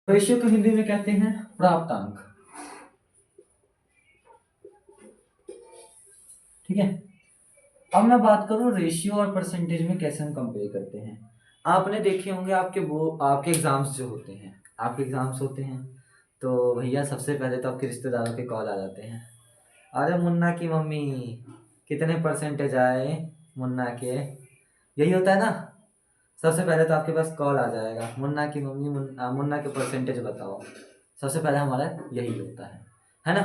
Ratio को हिंदी में कहते हैं प्राप्तांक। ठीक है, अब मैं बात करूं रेशियो और परसेंटेज में कैसे हम कंपेयर करते हैं। आपने देखे होंगे आपके एग्जाम्स जो होते हैं, आपके एग्जाम्स होते हैं तो भैया सबसे पहले तो आपके रिश्तेदारों के कॉल आ जाते हैं। अरे मुन्ना की मम्मी कितने परसेंटेज आए मुन्ना के, यही होता है ना। सबसे पहले तो आपके पास कॉल आ जाएगा, मुन्ना की मम्मी मुन्ना के परसेंटेज बताओ। सबसे पहले हमारा यही होता है ना।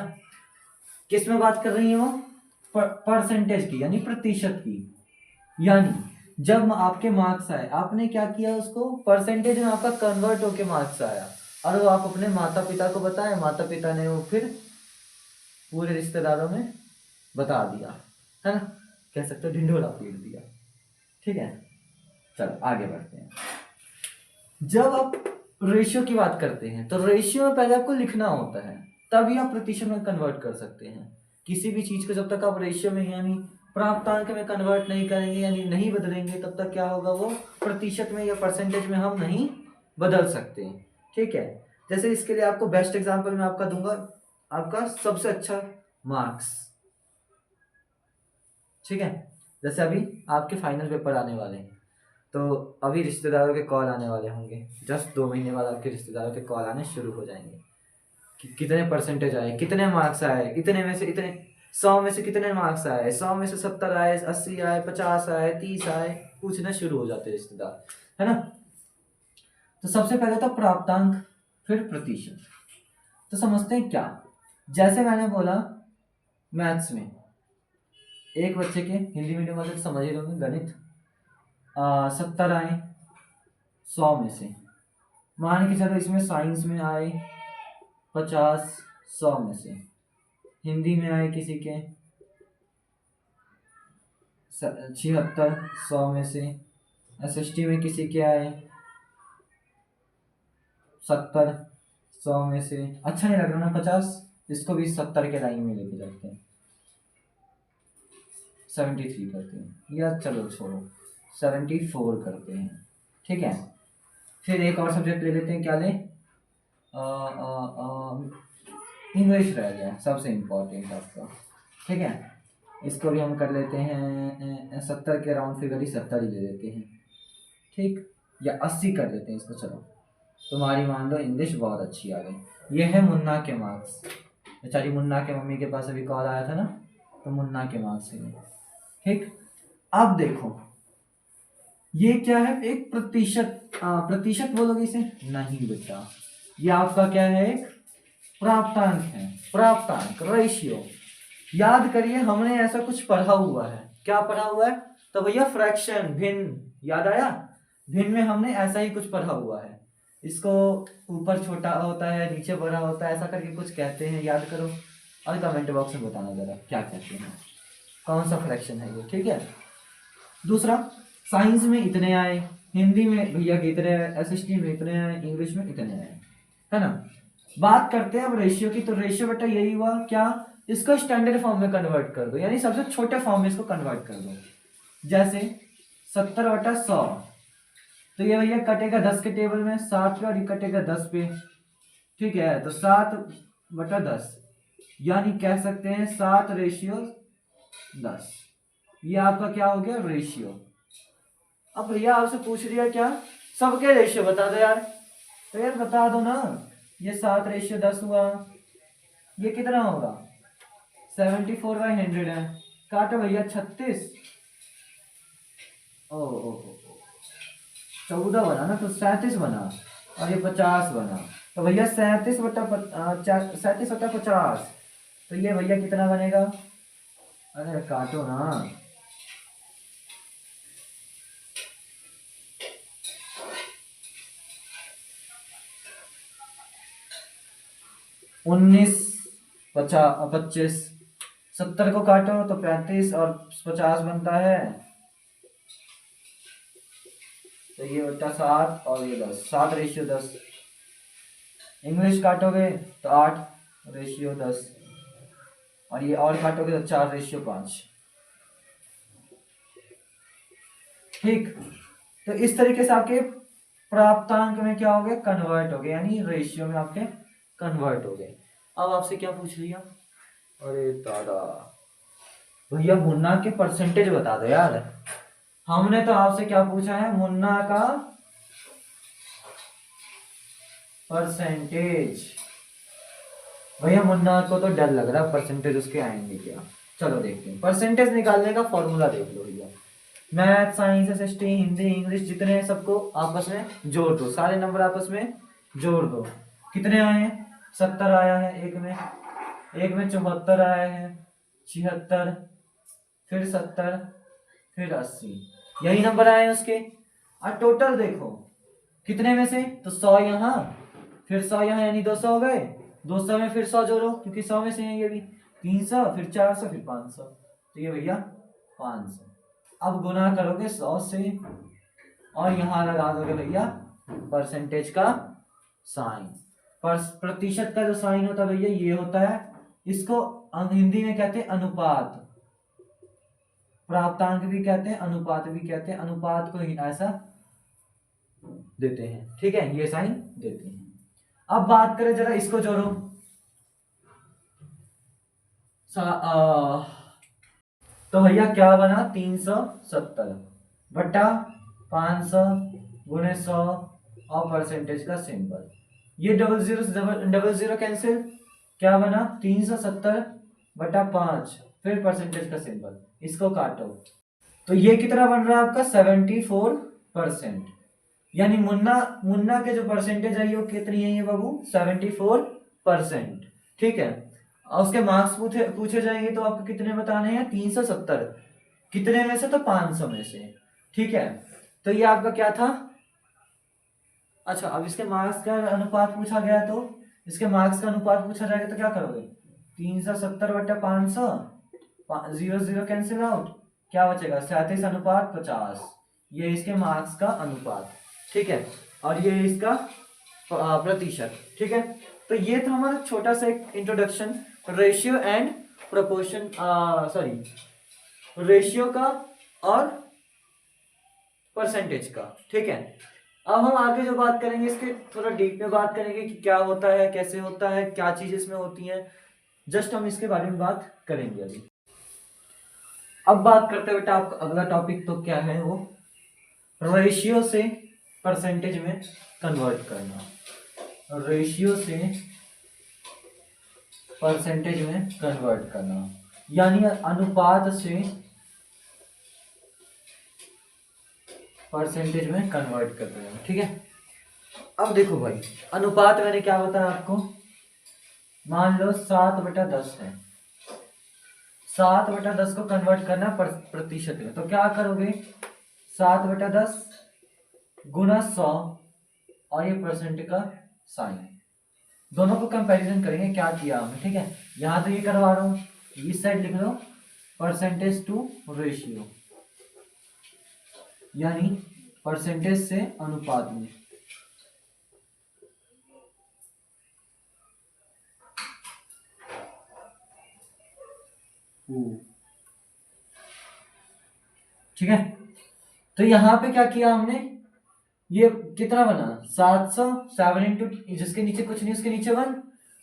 किस में बात कर रही है वो, परसेंटेज की यानी प्रतिशत की। यानी जब आपके मार्क्स आए, आपने क्या किया, उसको परसेंटेज में आपका कन्वर्ट होके मार्क्स आया और वो आप अपने माता पिता को बताए, माता पिता ने वो फिर पूरे रिश्तेदारों में बता दिया, है ना। कह सकते हो ढिंढोरा पीट दिया। ठीक है, चलो आगे बढ़ते हैं। जब आप रेशियो की बात करते हैं तो रेशियो में पहले आपको लिखना होता है, तभी आप प्रतिशत में कन्वर्ट कर सकते हैं। किसी भी चीज को जब तक आप रेशियो में यानी प्राप्तांक में कन्वर्ट नहीं करेंगे यानी नहीं बदलेंगे, तब तक क्या होगा, वो प्रतिशत में या परसेंटेज में हम नहीं बदल सकते। ठीक है, जैसे इसके लिए आपको बेस्ट एग्जांपल मैं आपका दूंगा, आपका सबसे अच्छा मार्क्स। ठीक है, जैसे अभी आपके फाइनल पेपर आने वाले हैं तो अभी रिश्तेदारों के कॉल आने वाले होंगे, जस्ट 2 महीने बाद आपके रिश्तेदारों के कॉल आने शुरू हो जाएंगे कि कितने परसेंटेज आए, कितने मार्क्स आए, इतने में से इतने 100 में से कितने मार्क्स आए, 100 में से 70 आए, 80 आए, 50 आए, 30 आए, पूछना शुरू हो जाते रिश्तेदार, है ना। तो सबसे पहले तो प्राप्तांक, फिर प्रतिशत। तो समझते हैं क्या, जैसे मैंने बोला मैथ्स में एक बच्चे के, हिंदी मीडियम वाले समझ ही लोगे, गणित 70 आए 100 में से, मान के चलो इसमें साइंस में आए 50 100 में से, हिंदी में आए किसी के 76 100 में से, एसएसटी में किसी के आए 70 100 में से। अच्छा नहीं लग रहा ना 50, इसको भी 70 के लाइन में लेके जाते हैं, 73 करते हैं, या चलो छोड़ो 74 करते हैं। ठीक है, फिर एक और सब्जेक्ट ले लेते हैं, क्या लें, इंग्लिश रह गया सबसे इम्पोर्टेंट आपका। ठीक है, इसको भी हम कर लेते हैं 70 के राउंड फिगर ही 70 ही ले लेते हैं। ठीक, या 80 कर लेते हैं इसको। चलो तुम्हारी मान लो इंग्लिश बहुत अच्छी आ गई। ये है मुन्ना के मार्क्स। बेचारी मुन्ना के मम्मी के पास अभी कॉल आया था ना, तो मुन्ना के मार्क्स है। ठीक, अब देखो ये क्या है, एक प्रतिशत। प्रतिशत बोलोगे इसे, नहीं बेटा, ये आपका क्या है, एक प्राप्तांक है। प्राप्तांक, रेशियो। याद करिए हमने ऐसा कुछ पढ़ा हुआ है, क्या पढ़ा हुआ है, तो भैया फ्रैक्शन, भिन्न, याद आया। भिन्न में हमने ऐसा ही कुछ पढ़ा हुआ है, इसको ऊपर छोटा होता है नीचे बड़ा होता है, ऐसा करके कुछ कहते हैं, याद करो और कमेंट बॉक्स में बताना जरा क्या कहते हैं, कौन सा फ्रैक्शन है ये। ठीक है, दूसरा, साइंस में इतने आए, हिंदी में भैया के इतने आए, एसएसटी में इतने आए, इंग्लिश में इतने आए, है ना। बात करते हैं अब रेशियो की, तो रेशियो बेटा यही हुआ क्या, इसको स्टैंडर्ड फॉर्म में कन्वर्ट कर दो, यानी सबसे छोटे फॉर्म में इसको कन्वर्ट कर दो। जैसे 70/100, तो ये भैया कटेगा 10 के टेबल में, 60 पे, और ये कटेगा 10 पे। ठीक है, तो 7/10, यानी कह सकते हैं 7/10। ये आपका क्या हो गया, रेशियो। अब भैया आपसे पूछ लिया क्या, सबके रेशियो बता दो यार, तो यार बता दो ना। ये 7/10 हुआ, ये कितना होगा, 74/100 है। काटो भैया 36, ओ 14 बना ना, तो 37 बना, और ये 50 बना, तो भैया 37/50, तो ये भैया कितना बनेगा, अरे काटो ना, 19 25, 70 को काटो तो 35 और 50 बनता है, तो ये बटा 7 और ये 10, 7/10। इंग्लिश काटोगे तो 8/10, और ये और काटोगे तो 4/5। ठीक, तो इस तरीके से आपके प्राप्तांक में क्या हो गया, कन्वर्ट हो गया, यानी रेशियो में आपके कन्वर्ट हो गए। अब आपसे क्या पूछ लिया, अरे दादा भैया मुन्ना के परसेंटेज बता दो यार। हमने तो आपसे क्या पूछा है, मुन्ना का परसेंटेज। भैया मुन्ना को तो डर लग रहा है परसेंटेज उसके आएंगे क्या। चलो देखते हैं, परसेंटेज निकालने का फॉर्मूला देख लो भैया। Math, science, SST, Hindi, English जितने हैं सबको आपस में जोड़ दो, सारे नंबर आपस में जोड़ दो। कितने आए हैं, 70 आया है एक में, एक में 74 आया है, 76, फिर 70, फिर 80, यही नंबर आए हैं उसके। और टोटल देखो कितने में से, तो 100 यहाँ, फिर 100 यहाँ, यानी 200 हो गए। 200 में फिर 100 जोड़ो क्योंकि 100 में से है ये भी, 300, फिर 400, फिर 500, तो ये भैया 500। अब गुना करोगे 100 से और यहाँ लगा दोगे भैया परसेंटेज का साइन। प्रतिशत का जो साइन होता है भैया ये होता है, इसको हिंदी में कहते हैं अनुपात, प्राप्तांक भी कहते हैं, अनुपात भी कहते हैं। अनुपात को ही ऐसा देते हैं, ठीक है, ये साइन देते हैं। अब बात करें जरा इसको जोड़ो, तो भैया क्या बना, 370 बटा 500 गुणे 100 और परसेंटेज का सिंबल, ये डबल जीरो कैंसिल, क्या बना 370 बटा 5, फिर परसेंटेज का सिंबल, इसको काटो तो ये कितना बन रहा है आपका 74%। यानी मुन्ना के जो परसेंटेज है वो कितनी है ये बाबू, 74%, ठीक है। और उसके मार्क्स पूछे जाएंगे तो आपको कितने बताने हैं, 370, कितने में से, तो 500 में से, ठीक है। तो ये आपका क्या था, अच्छा अब इसके मार्क्स का अनुपात पूछा गया, तो इसके मार्क्स का अनुपात पूछा जाएगा तो क्या करोगे, 370 बटा 500, 0 कैंसिल आउट, क्या बचेगा 37:50, ये इसके मार्क्स का अनुपात, ठीक है, और ये इसका प्रतिशत, ठीक है। तो ये था हमारा छोटा सा एक introduction ratio and proportion, ratio का और परसेंटेज का, ठीक है। अब हम आगे जो बात करेंगे इसके थोड़ा डीप में बात करेंगे कि क्या होता है, कैसे होता है, क्या चीज इसमें होती है, जस्ट हम इसके बारे में बात करेंगे अभी। अब बात करते हैं बेटा आपका अगला टॉपिक तो क्या है, वो रेशियो से परसेंटेज में कन्वर्ट करना, रेशियो से परसेंटेज में कन्वर्ट करना, यानी अनुपात से परसेंटेज में कन्वर्ट कर रहे हैं, ठीक है। अब देखो भाई अनुपात मैंने क्या बताया आपको, मान लो 7/10 है, 7/10 को कन्वर्ट करना प्रतिशत में, तो क्या करोगे 7/10 गुना 100 और ये परसेंट का साइन, दोनों को कंपैरिजन करेंगे क्या किया हमने, ठीक है। यहां तो ये करवा रहा हूं, इस साइड लिख लो परसेंटेज टू रेशियो, यानी परसेंटेज से अनुपात में, ठीक है। तो यहां पे क्या किया हमने, ये कितना बना 700, 7 इंटू, जिसके नीचे कुछ नहीं उसके नीचे 1,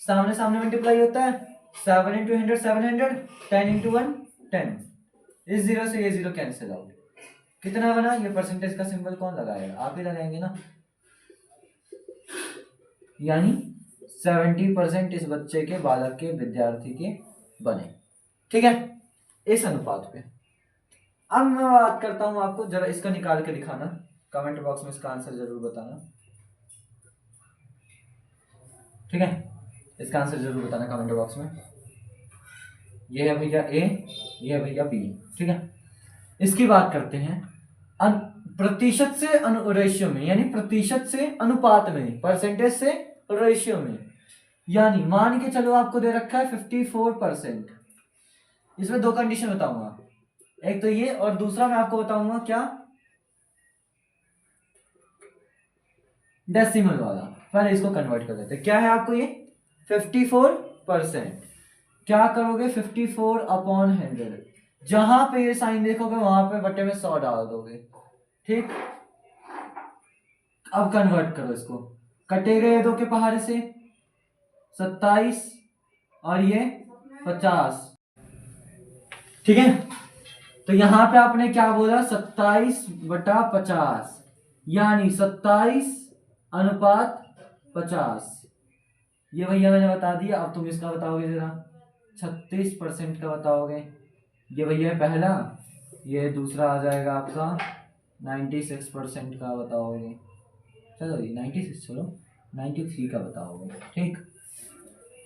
सामने सामने मल्टीप्लाई होता है, 7 इंटू 100 700, 10 इंटू 1 10, इस जीरो से ये जीरो कैंसिल आउट, कितना बना, ये परसेंटेज का सिंबल कौन लगाएगा, आप ही लगाएंगे ना, यानी 70% इस बच्चे के, बालक के, विद्यार्थी के बने, ठीक है, इस अनुपात पे। अब मैं बात करता हूं आपको, जरा इसका निकाल के दिखाना, कमेंट बॉक्स में इसका आंसर जरूर बताना, ठीक है, इसका आंसर जरूर बताना कमेंट बॉक्स में। ये है भैया ए, ये है भैया बी, ठीक है। इसकी बात करते हैं प्रतिशत से रेशियो में, यानी प्रतिशत से अनुपात में, परसेंटेज से रेशियो में, यानी मान के चलो आपको दे रखा है 54%, इसमें दो कंडीशन बताऊंगा, एक तो ये और दूसरा मैं आपको बताऊंगा क्या, डेसिमल वाला। पहले इसको कन्वर्ट कर देते, क्या है आपको ये 54%, क्या करोगे 54/100, जहां पे ये साइन देखोगे वहां पे बटे में 100 डाल दोगे, ठीक। अब कन्वर्ट करो इसको, कटेगा ये दो के पहाड़े से 27 और ये 50, ठीक है। तो यहां पे आपने क्या बोला 27/50, यानी 27:50। ये भैया मैंने बता दिया। अब तुम इसका बताओगे जरा, 36% का बताओगे। ये भैया पहला, ये दूसरा आ जाएगा आपका 96% का बताओगे। चलो ये 96 छोड़ो, 93 का बताओगे, ठीक।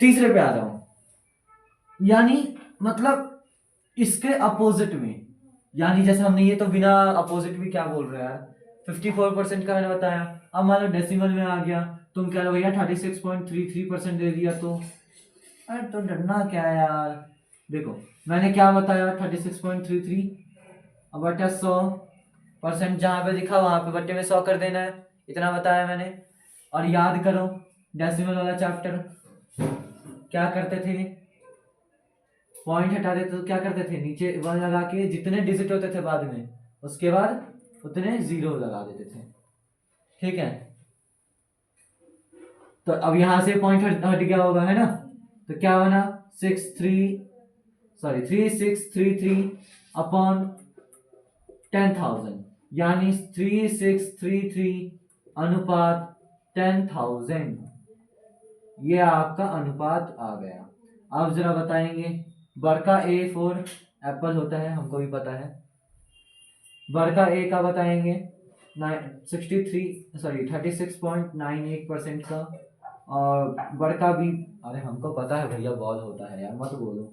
तीसरे पे आ जाओ, यानी मतलब इसके अपोजिट में, यानी जैसे हमने ये तो बिना अपोजिट भी क्या बोल रहे हैं यार, 54% का मैंने बताया। अब मान लो डेसिमल में आ गया, तुम कह रहे हो भैया 36.33% दे दिया, तो अरे तो डरना क्या है यार। देखो मैंने क्या बताया, 36.33 अब बटा 100%, जहाँ पे लिखा वहां पे बट्टे में 100 कर देना है, इतना बताया मैंने। और याद करो डेसिमल वाला चैप्टर क्या करते थे, पॉइंट हटा देते तो क्या करते थे, नीचे 1 लगा के जितने डिजिट होते थे बाद में उसके बाद उतने 0 लगा देते थे, ठीक है। तो अब यहां से पॉइंट हट गया होगा, है ना। तो क्या बना 3633 अपॉन 10,000, यानी 3633 अनुपात 10,000, ये आपका अनुपात आ गया। अब जरा बताएंगे, बड़का ए फॉर एप्पल होता है, हमको भी पता है। बड़का ए का बताएंगे 36.98% का, और बड़का भी, अरे हमको पता है भैया बॉल होता है यार, मत बोलो।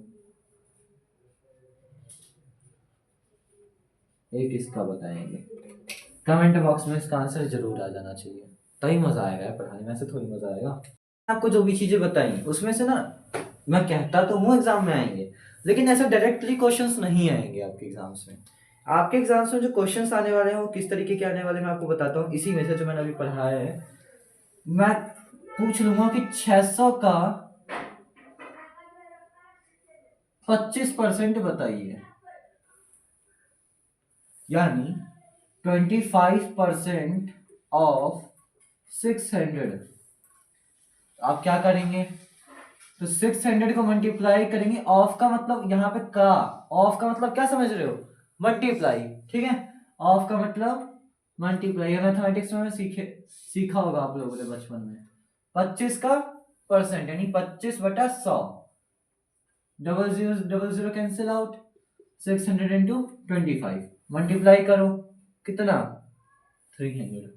एक इसका बताएंगे, कमेंट बॉक्स में इसका आंसर जरूर आ जाना चाहिए, तभी मजा आएगा यार पढ़ाने में, ऐसे थोड़ी मजा आएगा। आपको जो भी चीजें बताई उसमें से ना, मैं कहता तो हूँ एग्जाम में आएंगे, लेकिन ऐसे डायरेक्टली क्वेश्चंस नहीं आएंगे आपके एग्जाम्स में। आपके एग्जाम्स में जो क्वेश्चंस आने वाले हैं वो किस तरीके के आने वाले हैं मैं आपको बताता हूँ। इसी में से जो मैंने अभी पढ़ाया है, मैं पूछ लूंगा कि 600 का 25% बताइए, यानी 25% ऑफ 600। आप क्या करेंगे, तो 600 को मल्टीप्लाई करेंगे, ऑफ का मतलब यहाँ पे का, ऑफ का मतलब क्या समझ रहे हो, मल्टीप्लाई, ठीक है। ऑफ का मतलब मल्टीप्लाई, मैथमेटिक्स में सीखा होगा आप लोगों ने बचपन में। 25 का परसेंट यानी 25/100, double zero cancel out, 600 into 25 multiply करो, कितना 300।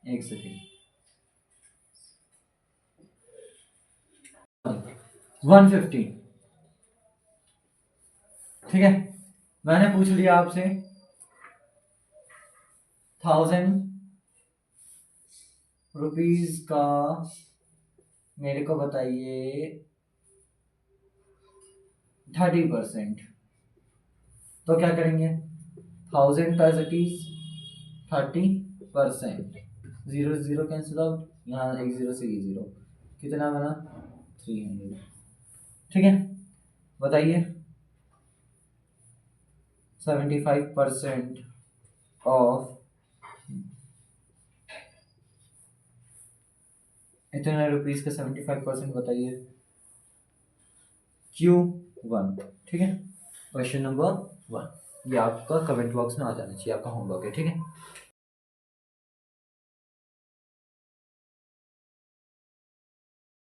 एक सेकेंड, 150, ठीक है। मैंने पूछ लिया आपसे 1,000 रुपीज का, मेरे को बताइए 30%, तो क्या करेंगे 1000 जीरो जीरो कैंसिल आउट, यहाँ एक जीरो से ये जीरो, कितना बना 300, ठीक है। बताइए 75% ऑफ इतने रुपीज का 75% बताइए, Q1, ठीक है। क्वेश्चन नंबर 1, ये आपका कमेंट बॉक्स में आ जाना चाहिए, आपका होमवर्क है, ठीक है।